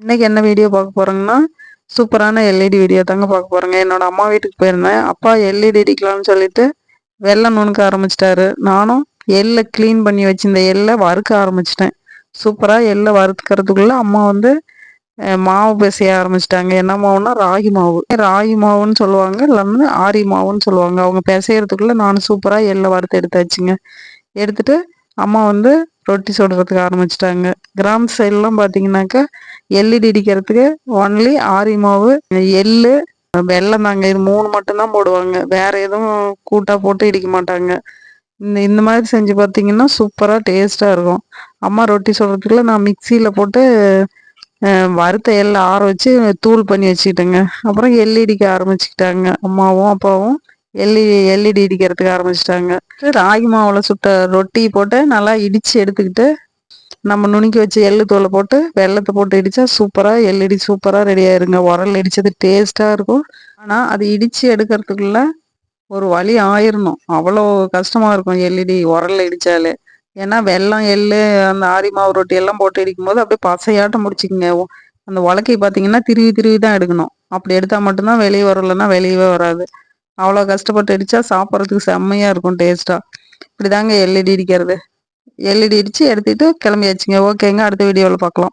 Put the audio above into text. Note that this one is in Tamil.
இன்னைக்கு என்ன வீடியோ பார்க்க போறோங்கன்னா, சூப்பரான எல்இடி வீடியோ தாங்க பார்க்க போறோங்க. என்னோட அம்மா வீட்டுக்கு போயிருந்தேன். அப்பா எல்இடி அடிக்கலாம்னு சொல்லிட்டு வெள்ளம் நுணுக்க ஆரம்பிச்சிட்டாரு. நானும் எள்ள கிளீன் பண்ணி வச்சிருந்த எள்ள வறுக்க ஆரம்பிச்சிட்டேன். சூப்பரா எள்ள வறுக்கிறதுக்குள்ள அம்மா வந்து மாவு பிசைய ஆரம்பிச்சிட்டாங்க. என்ன மாவுன்னா ராகி மாவு. ராகி மாவுன்னு சொல்லுவாங்க, இல்லைன்னா ஆரி மாவுன்னு சொல்லுவாங்க. அவங்க பிசையறதுக்குள்ள நான் சூப்பரா எள்ள வறுத்து எடுத்தாச்சுங்க. எடுத்துட்டு அம்மா வந்து ரொட்டி சுடுறதுக்கு ஆரம்பிச்சிட்டாங்க. கிராம சைட்லாம் பார்த்தீங்கன்னாக்கா எல்இடி இடிக்கிறதுக்கு ஒன்லி ஆரி மாவு, எள்ளு, வெல்லம் தாங்க. இது 3 மட்டும்தான் போடுவாங்க. வேற எதுவும் கூட்டா போட்டு இடிக்க மாட்டாங்க. இந்த இந்த மாதிரி செஞ்சு பார்த்தீங்கன்னா சூப்பரா டேஸ்ட்டா இருக்கும். அம்மா ரொட்டி சுடுறதுக்குள்ள நான் மிக்சியில போட்டு வறுத்த எள்ள ஆற வச்சு தூள் பண்ணி வச்சுக்கிட்டேங்க. அப்புறம் எல்இடிக்க ஆரம்பிச்சுக்கிட்டாங்க. அம்மாவும் அப்பாவும் எல்இடி இடிக்கிறதுக்கு ஆரம்பிச்சிட்டாங்க. ராகி மாவுல சுட்ட ரொட்டி போட்டு நல்லா இடிச்சு எடுத்துக்கிட்டு நம்ம நுணுக்கி வச்சு எள்ளு தூளை போட்டு வெள்ளத்தை போட்டு இடிச்சா சூப்பரா எல்இடி சூப்பரா ரெடி ஆயிருங்க. உரல் இடிச்சது டேஸ்டா இருக்கும். ஆனா அது இடிச்சு எடுக்கிறதுக்குள்ள ஒரு வழி ஆயிரணும். அவ்வளோ கஷ்டமா இருக்கும் எல்இடி உரல்ல இடிச்சாலே. ஏன்னா வெல்லம், எள்ளு, அந்த ஆரி மாவு ரொட்டி எல்லாம் போட்டு இடிக்கும்போது அப்படியே பசையாட்டம் முடிச்சுக்குங்க. அந்த உலக்கைய பார்த்தீங்கன்னா திருவி திருவி தான் எடுக்கணும். அப்படி எடுத்தா மட்டும்தான் வெளியே வரும், இல்லைன்னா வெளியவே வராது. அவ்வளோ கஷ்டப்பட்டு இடிச்சா சாப்பிட்றதுக்கு செம்மையா இருக்கும் டேஸ்டா. இப்படிதாங்க எல்இடி இடிக்கிறது. எல்இடி இடிச்சு எடுத்துட்டு கிளம்பியாச்சுங்க. ஓகேங்க, அடுத்த வீடியோவில் பார்க்கலாம்.